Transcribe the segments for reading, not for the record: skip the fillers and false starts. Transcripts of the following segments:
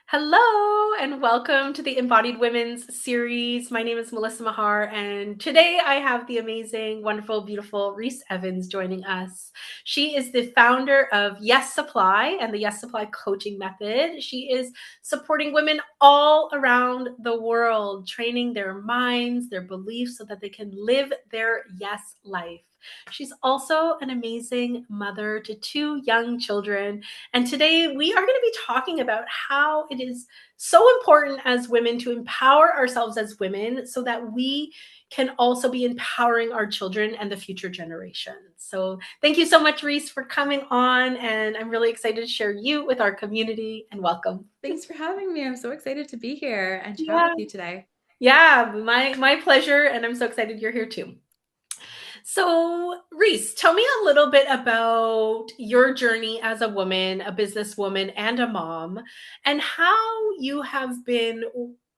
Hello and welcome to the Embodied Women's series. My name is Melissa Mahar, and today I have the amazing, wonderful, beautiful Reese Evans joining us. She is the founder of Yes Supply and the Yes Supply coaching method. She is supporting women all around the world, training their minds, their beliefs so that they can live their yes life. She's also an amazing mother to two young children. And today we are going to be talking about how it is so important as women to empower ourselves as women so that we can also be empowering our children and the future generations. So thank you so much, Reese, for coming on. And I'm really excited to share you with our community, and welcome. Thanks for having me. I'm so excited to be here and chat Yeah. with you today. Yeah, my pleasure. And I'm so excited you're here too. So, Reese, tell me a little bit about your journey as a woman, a businesswoman, and a mom, and how you have been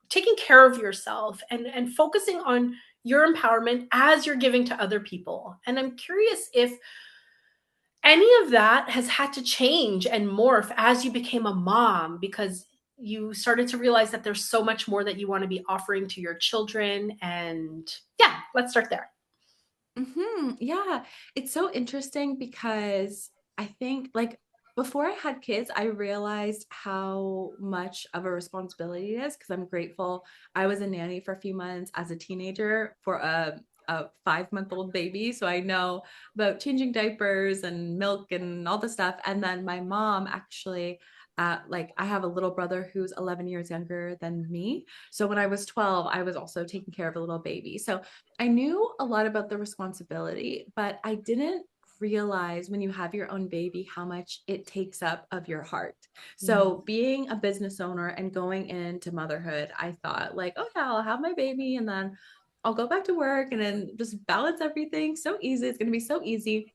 taking care of yourself and focusing on your empowerment as you're giving to other people. And I'm curious if any of that has had to change and morph as you became a mom because you started to realize that there's so much more that you want to be offering to your children. And yeah, let's start there. Yeah, it's so interesting because I think like before I had kids, I realized how much of a responsibility it is because I'm grateful. I was a nanny for a few months as a teenager for a 5-month-old baby. So I know about changing diapers and milk and all the stuff. And then my mom actually, like I have a little brother who's 11 years younger than me. So when I was 12, I was also taking care of a little baby. So I knew a lot about the responsibility, but I didn't realize when you have your own baby how much it takes up of your heart. So, being a business owner and going into motherhood, I thought, like, oh, yeah, I'll have my baby and then I'll go back to work and then just balance everything. So easy. It's going to be so easy.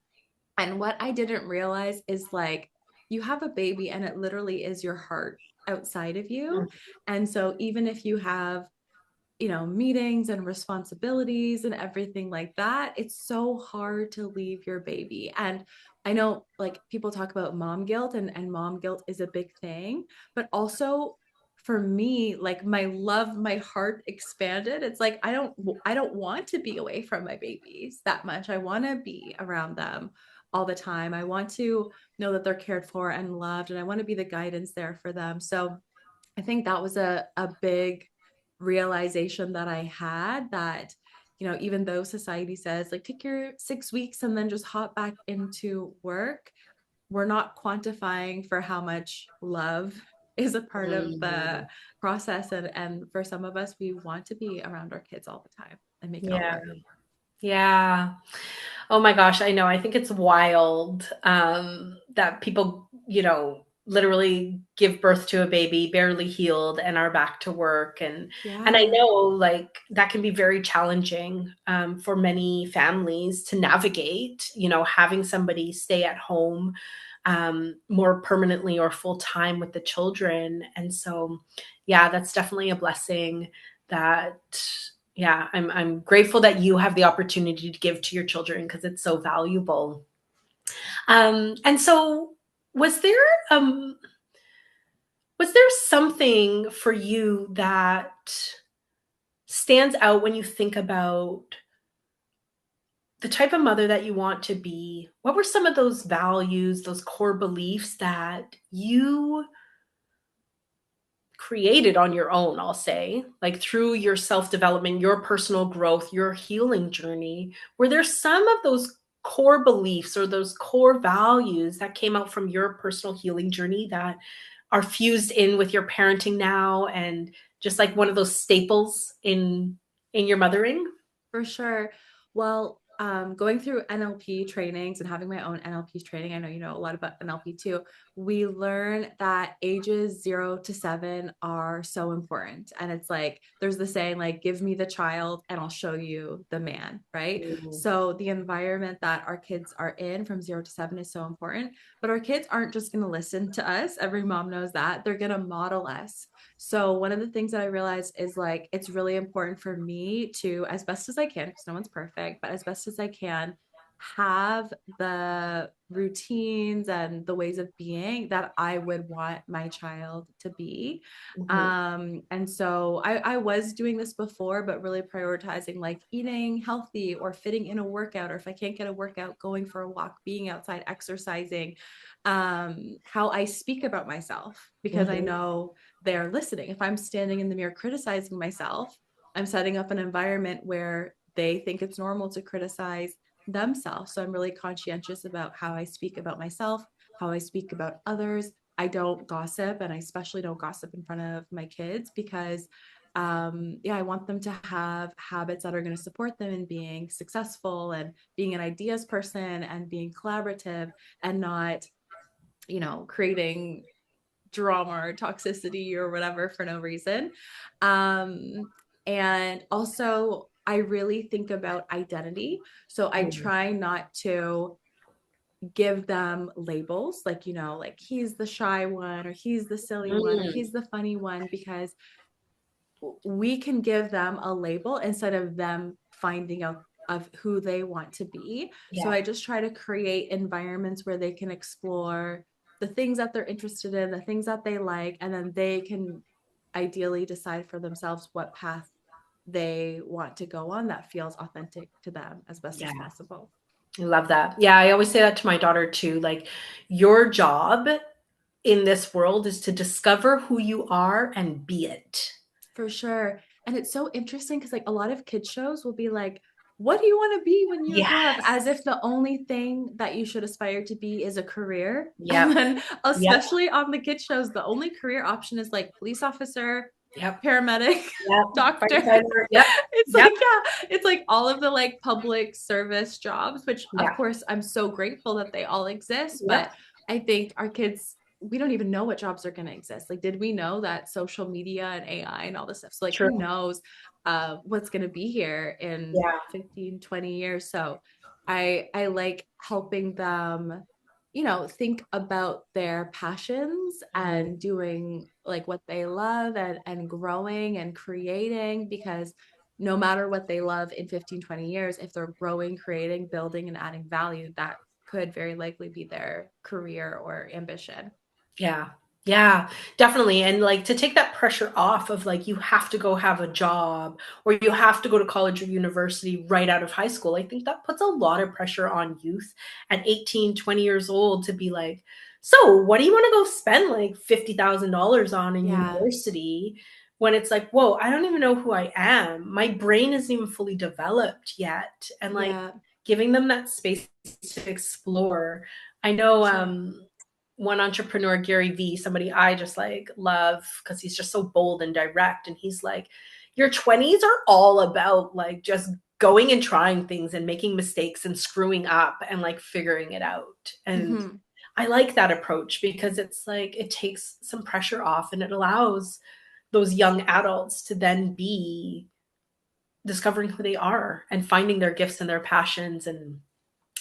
And what I didn't realize is like, you have a baby and it literally is your heart outside of you. And so, even if you have meetings and responsibilities and everything like that, it's so hard to leave your baby. And I know like people talk about mom guilt and mom guilt is a big thing, but also for me, like my heart expanded. It's like I don't want to be away from my babies that much. I want to be around them all the time. I want to know that they're cared for and loved, and I want to be the guidance there for them. So I think that was a big realization that I had that, even though society says like take your 6 weeks and then just hop back into work, we're not quantifying for how much love is a part of Mhm. the process. And for some of us, we want to be around our kids all the time and make it all Yeah. work. Yeah. Oh my gosh, I know. I think it's wild that people, literally give birth to a baby barely healed and are back to work. And I Yeah. know like that can be very challenging for many families to navigate, having somebody stay at home more permanently or full time with the children. And so, yeah, that's definitely a blessing that yeah, I'm grateful that you have the opportunity to give to your children because it's so valuable. And so was there um was there something for you that stands out when you think about the type of mother that you want to be? What were some of those values, those core beliefs that you created on your own, I'll say, like through your self development, your personal growth, your healing journey? Were there some of those core beliefs or those core values that came out from your personal healing journey that are fused in with your parenting now and just like one of those staples in your mothering? For sure. Well, going through NLP trainings and having my own NLP training, I know you know a lot about NLP too. We learn that ages 0 to 7 are so important. And it's like, there's the saying, like, give me the child and I'll show you the man, right? Mm, So the environment that our kids are in from 0 to 7 is so important. But our kids aren't just going to listen to us. Every mom knows that. They're going to model us. So one of the things that I realized is like it's really important for me to, as best as I can, because no one's perfect, but as best as I can, have the routines and the ways of being that I would want my child to be. Mhm. And so I was doing this before, but really prioritizing like eating healthy or fitting in a workout, or if I can't get a workout, going for a walk, being outside, exercising, how I speak about myself, because I Mhm. know they're listening. If I'm standing in the mirror criticizing myself, I'm setting up an environment where they think it's normal to criticize themselves. So I'm really conscientious about how I speak about myself, how I speak about others. I don't gossip, and I especially don't gossip in front of my kids, because yeah, I want them to have habits that are going to support them in being successful and being an ideas person and being collaborative, and not, creating drama or toxicity or whatever for no reason. Um, and also, I really think about identity. So I Mhm. try not to give them labels like, like he's the shy one, or he's the silly one, or Mm. he's the funny one, because we can give them a label instead of them finding out of who they want to be. So Yeah. I just try to create environments where they can explore the things that they're interested in, the things that they like, and then they can ideally decide for themselves what path they want to go on that feels authentic to them as best as Yeah. possible. I love that. Yeah, I always say that to my daughter too. Like, your job in this world is to discover who you are and be it. For sure. And it's so interesting because, like, a lot of kids shows will be like, what do you want to be when you grow up? Yes. As if the only thing that you should aspire to be is a career. And Yep. then, Yep. especially on the kids shows, the only career option is like police officer, Yep. paramedic, Yep. doctor. Firefighter. Yep. It's like, Yep. yeah, it's like all of the like public service jobs, which of Yeah. course I'm so grateful that they all exist. But Yep. I think our kids, we don't even know what jobs are going to exist. Like, did we know that social media and AI and all this stuff? So, like, True. who knows what's going to be here in Yeah. 15, 20 years? So, I like helping them, think about their passions Mhm. and doing like what they love, and growing and creating, because no matter what they love in 15, 20 years, if they're growing, creating, building, and adding value, that could very likely be their career or ambition. Yeah. Yeah, definitely. And like, to take that pressure off of like, you have to go have a job or you have to go to college or university right out of high school. I think that puts a lot of pressure on youth at 18, 20 years old to be like, so what do you want to go spend like $50,000 on in Yeah, university, when it's like, whoa, I don't even know who I am. My brain isn't even fully developed yet. And like, yeah, giving them that space to explore. I for know sure. one entrepreneur, Gary Vee, somebody I just like love because he's just so bold and direct. And he's like, your 20s are all about like just going and trying things and making mistakes and screwing up and like figuring it out. And Hmm. I like that approach because it's like it takes some pressure off and it allows those young adults to then be discovering who they are and finding their gifts and their passions. And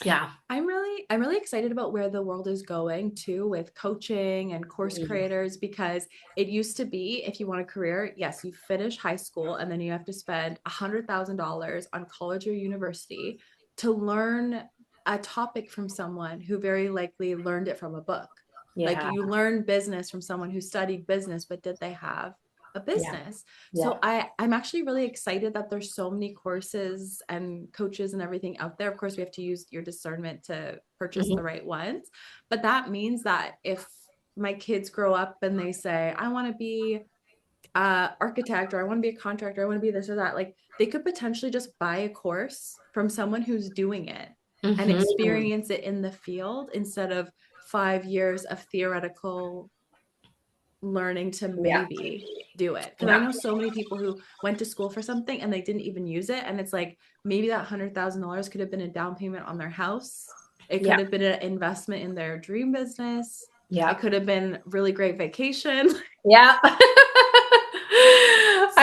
yeah. I'm really excited about where the world is going too, with coaching and course Mm. creators, because it used to be, if you want a career, yes, you finish high school and then you have to spend $100,000 on college or university to learn a topic from someone who very likely learned it from a book. Like, Yeah. you learn business from someone who studied business, but did they have a Yeah. business? Yeah. So I'm actually really excited that there's so many courses and coaches and everything out there. Of course, we have to use your discernment to purchase the Mhm. right ones. But that means that if my kids grow up and they say, I want to be architect, or I want to be a contractor, I want to be this or that, like, they could potentially just buy a course from someone who's doing it and Mhm. experience it in the field, instead of 5 years of theoretical learning to Yeah. maybe do it. Because I Yeah. know so many people who went to school for something and they didn't even use it. And it's like, maybe that $100,000 could have been a down payment on their house. It Yeah. could have been an investment in their dream business. It Yeah. could have been really great vacation. Yeah. So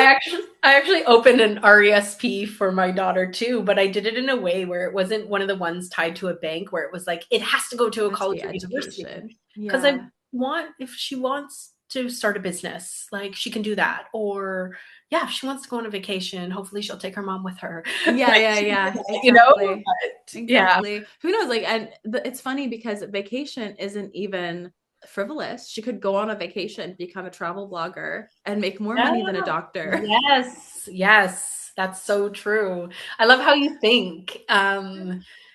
I actually opened an RESP for my daughter too, but I did it in a way where it wasn't one of the ones tied to a bank where it was like it has to go to it a has to college be or university. education. Because I Yeah. want, if she wants to start a business, like she can do that. Or yeah, if she wants to go on a vacation, hopefully she'll take her mom with her. Yeah, Like yeah, she can do yeah, that, exactly. But yeah. Exactly. Who knows? Like, and it's funny because vacation isn't even frivolous. She could go on a vacation, become a travel blogger, and make more Yeah. money than a doctor. Yes. Yes. That's so true. I love how you think.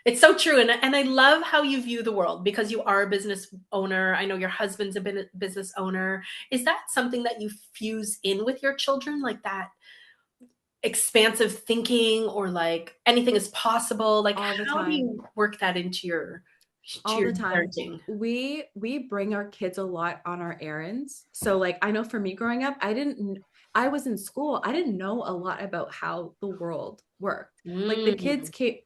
It's so true. And I love how you view the world because you are a business owner. I know your husband's a business owner. Is that something that you fuse in with your children, like that expansive thinking, or like anything is possible? Like, All the how do time. you work that into All your the time. parenting? We bring our kids a lot on our errands. So like I know for me growing up, I was in school. I didn't know a lot about how the world worked. Like Mm,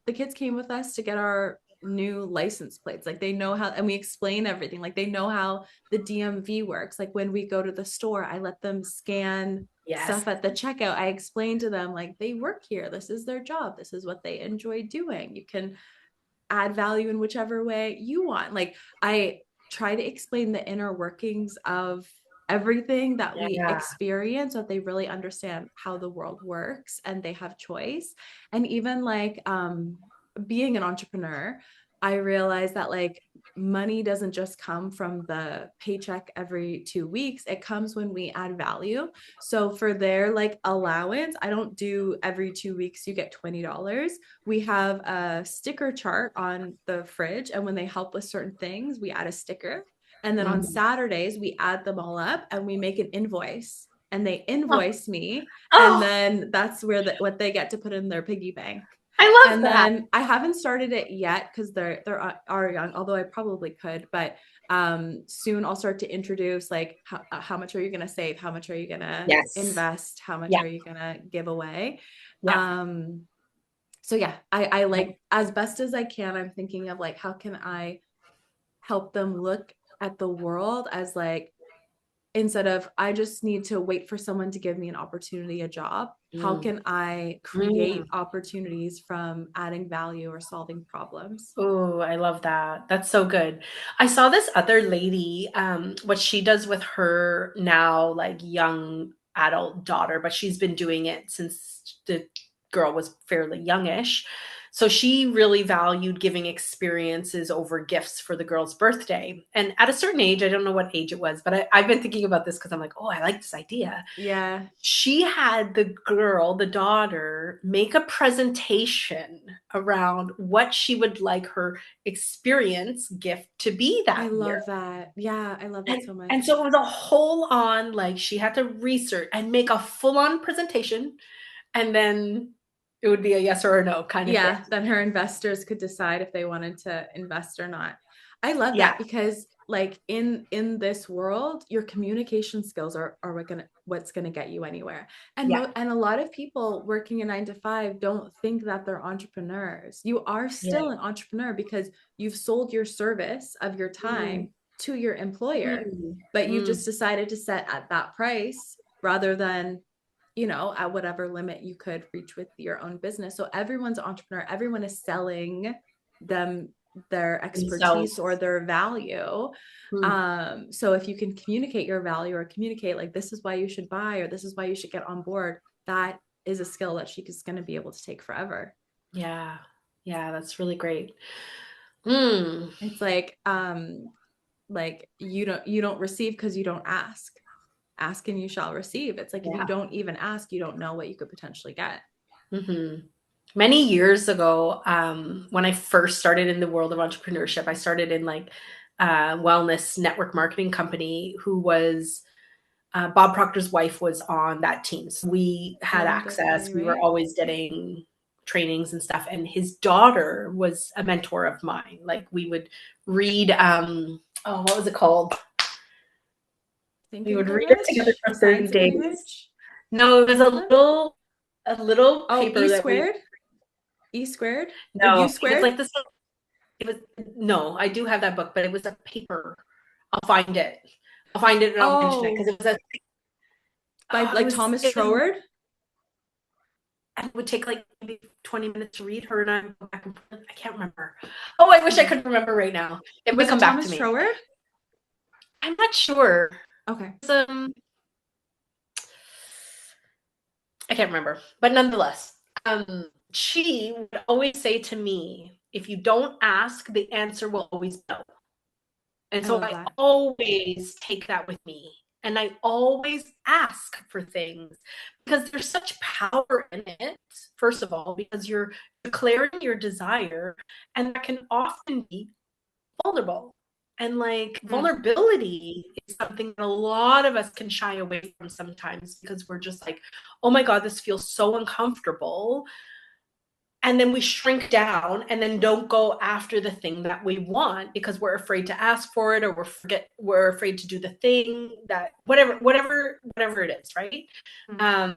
the kids came with us to get our new license plates. Like they know how, and we explain everything. Like they know how the DMV works. Like when we go to the store, I let them scan yes. stuff at the checkout. I explain to them like they work here. This is their job. This is what they enjoy doing. You can add value in whichever way you want. Like I try to explain the inner workings of everything that we Yeah. experience so that they really understand how the world works and they have choice. And even like being an entrepreneur, I realized that like money doesn't just come from the paycheck every 2 weeks. It comes when we add value. So for their like allowance, I don't do every 2 weeks you get $20. We have a sticker chart on the fridge, and when they help with certain things, we add a sticker. And then on Mhm. Saturdays, we add them all up and we make an invoice, and they Oh, invoice me. And oh, then that's where what they get to put in their piggy bank. I love And that. then I haven't started it yet because are young, although I probably could. But soon I'll start to introduce like how much are you going to save? How much are you going to Yes. invest? How much Yeah. are you going to give away? Yeah. Um, so yeah, I Yeah. like as best as I can, I'm thinking of like how can I help them look at the world as like instead of I just need to wait for someone to give me an opportunity, a job, how Mm. can I Mm. create opportunities from adding value or solving problems? Oh, I love that. That's so good. I saw this other lady, what she does with her now, like young adult daughter, but she's been doing it since the girl was fairly youngish. So she really valued giving experiences over gifts for the girl's birthday. And at a certain age, I don't know what age it was, but I've been thinking about this because I'm like, oh, I like this idea. Yeah, She had the girl, the daughter, make a presentation around what she would like her experience gift to be I that year. love that. Yeah, I love that so And so much. it was a whole on, like she had to research and make a full on presentation, and then it would be a yes or a no kind of thing. Yeah, then her investors could decide if they wanted to invest or not. I love Yeah. that because like in this world, your communication skills are what's gonna get you anywhere. And Yeah. and a lot of people working a 9 to 5 don't think that they're entrepreneurs. You are Yeah. still an entrepreneur because you've sold your service of your Mm, time to your employer, mm, but you've mm. just decided to set at that price rather than at whatever limit you could reach with your own business. So everyone's an entrepreneur, everyone is selling them their expertise or Themselves. their value. Mm. So if you can communicate your value or communicate like this is why you should buy or this is why you should get on board, that is a skill that she is going to be able to take forever. Yeah. Yeah, that's really great. Mm. It's like you don't receive because you don't ask. Ask and you shall receive. It's like if you Yeah. don't even ask, you don't know what you could potentially get. Mhm. Many years ago, when I first started in the world of entrepreneurship, I started in like a wellness network marketing company who was Bob Proctor's wife was on that team. So we had access. Serendipity, We were right? always getting trainings and stuff. And his daughter was a mentor of mine. Like we would read, oh, what was it called? Think We and would Grow read it together Rich? for 30 Science of Getting days. Rich? No, it was That book? a little Oh, paper E that we squared? E squared? Or U no, it was squared? like this. It was no, I do have that book, but it was a paper. I'll find it. I'll find it and I'll mention it because Oh, it was a. by It like was. Thomas It was. Troward? It would take like maybe 20 minutes to read. Her and I would go back and forth. I can't remember. Oh, I wish I Yeah. could remember right now. It Was might it come back to Thomas me. Troward? I'm not sure. Okay. um, I can't remember, but nonetheless, she would always say to me, if you don't ask, the answer will always be no. And I so love I that. always take that with me. And I always ask for things because there's such power in it, first of all, because you're declaring your desire, and that can often be vulnerable. And like Mm. vulnerability is something that a lot of us can shy away from sometimes because we're just like, oh my God, this feels so uncomfortable. And then we shrink down and then don't go after the thing that we want because we're afraid to ask for it, or we're afraid to do the thing that whatever it is, right? Mm. um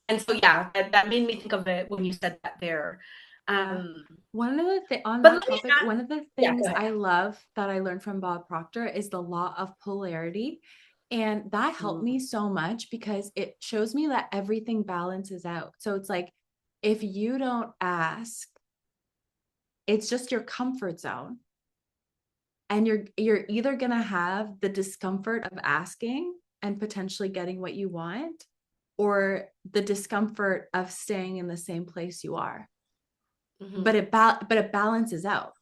and so yeah, that made me think of it when you said that there. Yeah. um One of the on but that let me topic, ask, one of the yeah, go things ahead. I love that I learned from Bob Proctor is the law of polarity. And that helped Mm, me so much because it shows me that everything balances out. So it's like if you don't ask, it's just your comfort zone. And you're either going to have the discomfort of asking and potentially getting what you want, or the discomfort of staying in the same place you are. mhm. But it balances out.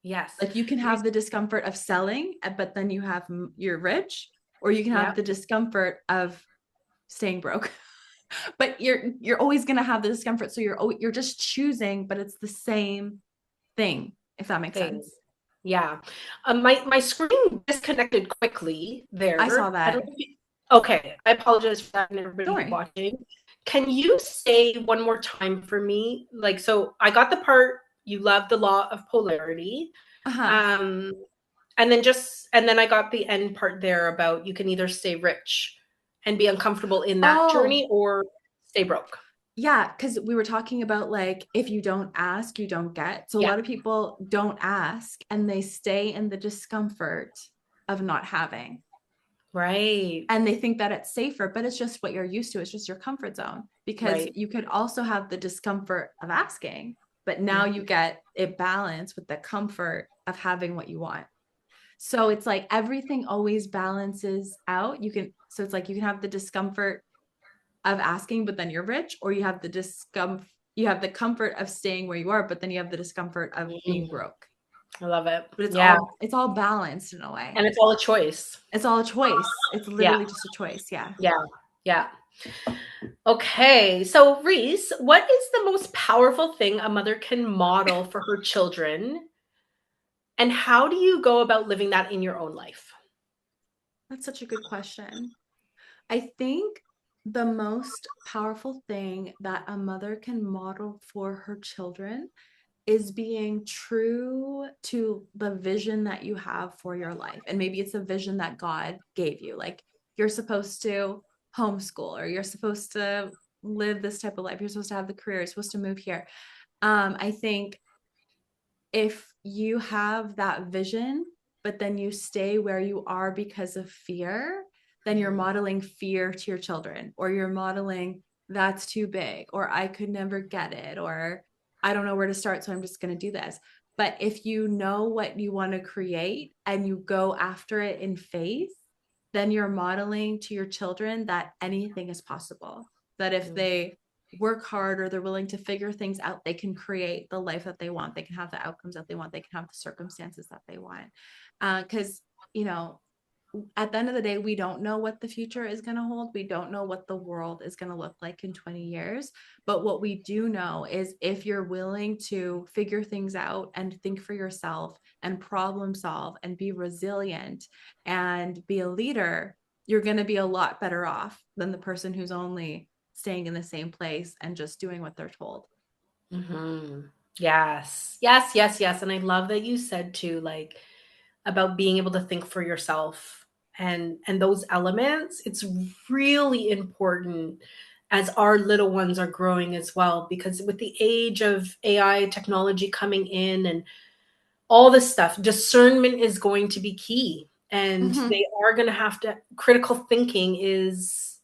Yes. Like you can have Reese- the discomfort of selling, but then you're rich, or you can have yeah, the discomfort of staying broke. But you're always going to have the discomfort, so you're just choosing, but it's the same thing, if that makes thing. sense. Yeah. My screen disconnected quickly I saw there. I don't that. know if you, okay, I apologize for that and Don't everybody worry. watching. Can you say one more time for me? Like, so I got the part you love the law of polarity. Uh-huh. Um, and then I got the end part there about you can either stay rich and be uncomfortable in that Oh, journey or stay broke. yeah, because we were talking about like if you don't ask, you don't get. So a Yeah, lot of people don't ask and they stay in the discomfort of not having. right, And they think that it's safer, but it's just what you're used to. It's just your comfort zone because right. you could also have the discomfort of asking, but now you Mhm. get it balanced with the comfort of having what you want. So it's like everything always balances out. So it's like you can have the discomfort of asking, but then you're rich, or you have the comfort of staying where you are, but then you have the discomfort of being Mm, broke. I love it. But Yeah. it's all balanced in a way. And it's all a choice. It's all a choice. It's Yeah, literally just a choice. Yeah. yeah, yeah. Okay, so Reese, what is the most powerful thing a mother can model for her children, and how do you go about living that in your own life? That's such a good question. I think the most powerful thing that a mother can model for her children is being true to the vision that you have for your life. And maybe it's a vision that God gave you. Like you're supposed to homeschool, or you're supposed to live this type of life. You're supposed to have the career, you're supposed to move here. I think if you have that vision, but then you stay where you are because of fear, then you're Mhm, modeling fear to your children, or you're modeling that's too big, or I could never get it, or I don't know where to start, so I'm just going to do this. But if you know what you want to create and you go after it in faith, then you're modeling to your children that anything is possible. That if mhm, they work hard or they're willing to figure things out, they can create the life that they want. They can have the outcomes that they want. They can have the circumstances that they want. Because, you know, at the end of the day, we don't know what the future is going to hold. We don't know what the world is going to look like in 20 years. But what we do know is if you're willing to figure things out and think for yourself and problem solve and be resilient and be a leader, you're going to be a lot better off than the person who's only staying in the same place and just doing what they're told. mhm. Yes, yes, yes, yes. And I love that you said too, like about being able to think for yourself and those elements. It's really important as our little ones are growing as well, because with the age of AI technology coming in and all this stuff, discernment is going to be key. And Mm-hmm. they are going to have to, critical thinking is,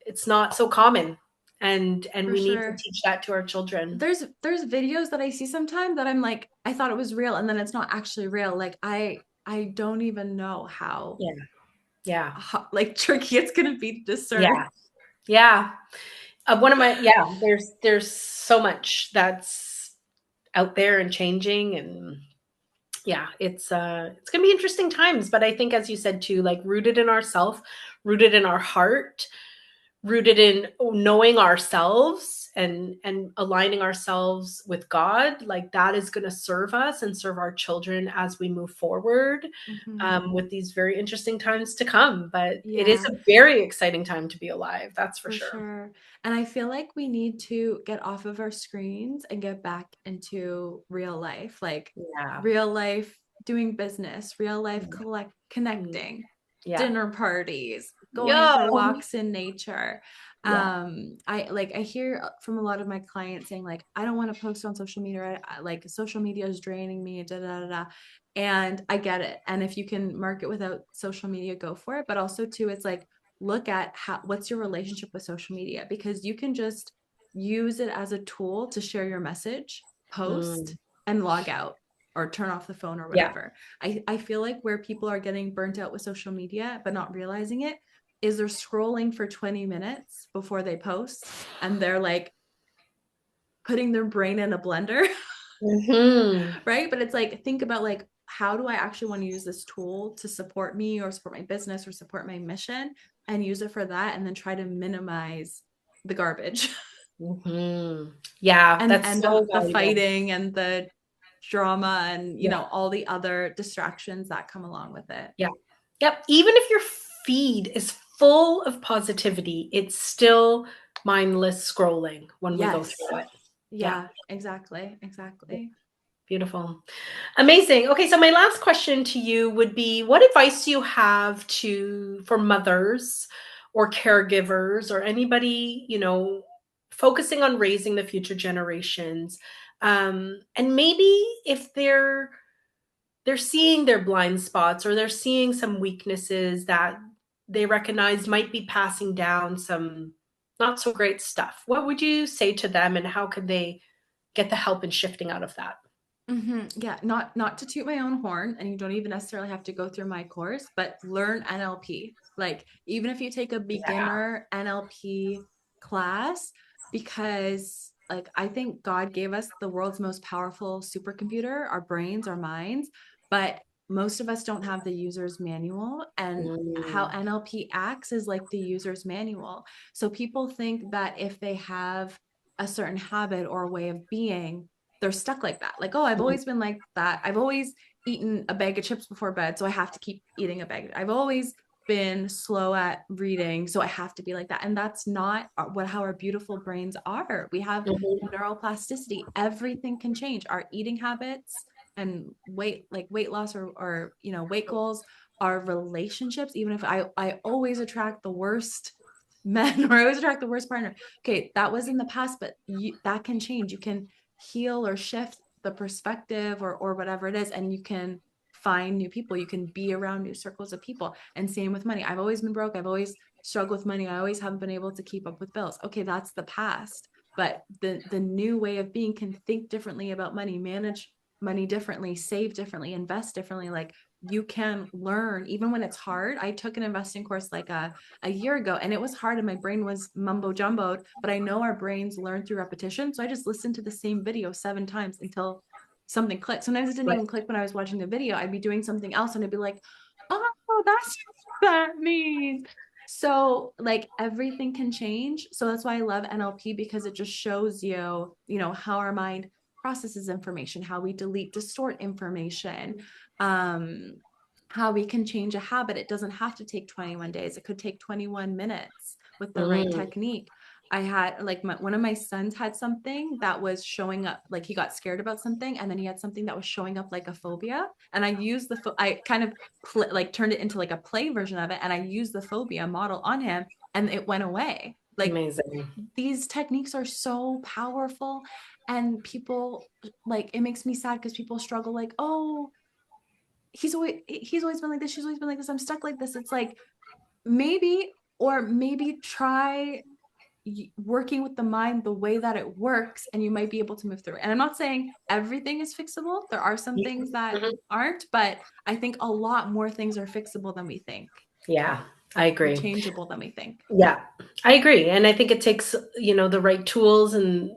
it's not so common. And For we need to sure. teach that to our children. There's videos that I see sometimes that I'm like, I thought it was real, and then it's not actually real. Like I don't even know how Yeah. Yeah. like tricky it's going to be to discern. Yeah. Yeah. One of my, yeah, there's so much that's out there and changing, and yeah, it's gonna be interesting times. But I think, as you said too, like rooted in ourself, rooted in our heart, rooted in knowing ourselves and aligning ourselves with God, like that is going to serve us and serve our children as we move forward, Mm-hmm. with these very interesting times to come. But it is Yeah. a very exciting time to be alive, that's for For sure. sure. And I feel like we need to get off of our screens and get back into real life, like Yeah. real life doing business, real life Mm. connecting, Yeah. dinner parties, going Yeah. for walks in nature. Yeah. I hear from a lot of my clients saying like, I don't want to post on social media. Like social media is draining me, da, da, da, da. And I get it. And if you can market without social media, go for it. But also too, it's like, look at what's your relationship with social media, because you can just use it as a tool to share your message, Mm. post, and log out or turn off the phone or Yeah. whatever. I feel like where people are getting burnt out with social media but not realizing it is they're scrolling for 20 minutes before they post, and they're like putting their brain in a blender. Hmm. Right? But it's like, think about like, how do I actually want to use this tool to support me or support my business or support my mission, and use it for that, and then try to minimize the garbage Hmm. Yeah, that's and so the valuable. fighting and the drama and Yeah. all the other distractions that come along with it. Yeah. Yep. Even if your feed is full of positivity, it's still mindless scrolling when we go Yes. through it. Yeah. Yeah, exactly. Beautiful. Amazing. Okay, so my last question to you would be, what advice do you have to for mothers or caregivers or anybody, focusing on raising the future generations? And maybe if they're seeing their blind spots, or they're seeing some weaknesses that they recognize might be passing down some not so great stuff. What would you say to them, and how could they get the help in shifting out of that? Yeah, not to toot my own horn, and you don't even necessarily have to go through my course, but learn NLP. Like, even if you take a Yeah. beginner NLP class, because like I think God gave us the world's most powerful supercomputer, our brains, our minds, but most of us don't have the user's manual, and how Mm. NLP acts is like the user's manual. So people think that if they have a certain habit or a way of being, they're stuck like that. Like, oh, I've Mhm. always been like that. I've always eaten a bag of chips before bed, so I have to keep eating a bag. I've always been slow at reading, so I have to be like that. And that's not how our beautiful brains are. We have Mhm. neuroplasticity. Everything can change. Our eating habits and weight loss or weight goals, our relationships. Even if I always attract the worst men or I always attract the worst partner. Okay, that was in the past, but that can change. You can heal or shift the perspective or whatever it is, and you can find new people, you can be around new circles of people. And same with money. I've always been broke, I've always struggled with money, I always haven't been able to keep up with bills. Okay, that's the past, but the new way of being can think differently about money, manage money differently, save differently, invest differently. Like, you can learn even when it's hard. I took an investing course like a year ago, and it was hard and my brain was mumbo jumboed, but I know our brains learn through repetition. So I just listened to the same video 7 times until something clicked. Sometimes it didn't Right. even click when I was watching the video. I'd be doing something else and I'd be like, oh, that's what that means. So like everything can change. So that's why I love NLP, because it just shows you, how our mind processes information, how we delete, distort information, um, how we can change a habit. It doesn't have to take 21 days. It could take 21 minutes with the right Mm. technique. I had like one of my sons had something that was showing up, like he got scared about something, and then he had something that was showing up like a phobia. And I used I kind of like turned it into like a play version of it, and I used the phobia model on him, and it went away. Like, Amazing. these techniques are so powerful, and people, like, it makes me sad because people struggle like, oh, he's always been like this, she's always been like this, I'm stuck like this. It's like, maybe try working with the mind the way that it works, and you might be able to move through it. And I'm not saying everything is fixable, there are some Yeah. things that Mhm. aren't, but I think a lot more things are fixable than we think. Yeah, I More agree. changeable than we think. Yeah, I agree. And I think it takes, the right tools and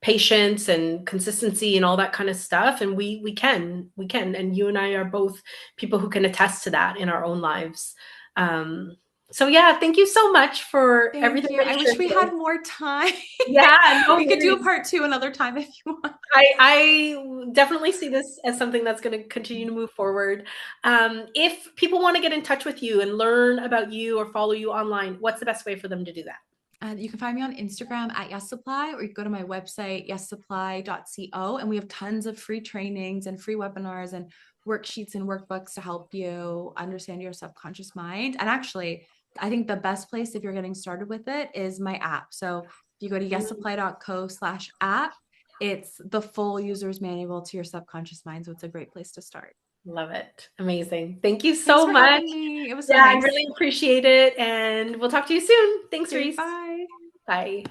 patience and consistency and all that kind of stuff. And we can. And you and I are both people who can attest to that in our own lives. Um, so yeah, thank you so much for Thank everything you. that you I wish shared we today. had more time. Yeah, no We could do a worries. part two another time if you want. I definitely see this as something that's going to continue to move forward. If people want to get in touch with you and learn about you or follow you online, what's the best way for them to do that? You can find me on Instagram at Yes Supply, or you can go to my website, yessupply.co. And we have tons of free trainings and free webinars and worksheets and workbooks to help you understand your subconscious mind. And actually, I think the best place if you're getting started with it is my app. So if you go to yessupply.co/app, it's the full user's manual to your subconscious mind. So it's a great place to start. Love it. Amazing. Thank you Thanks so for much. having me. It was so Yeah, I nice. really appreciate it. And we'll talk to you soon. Thanks, Okay, Reese. bye. Bye.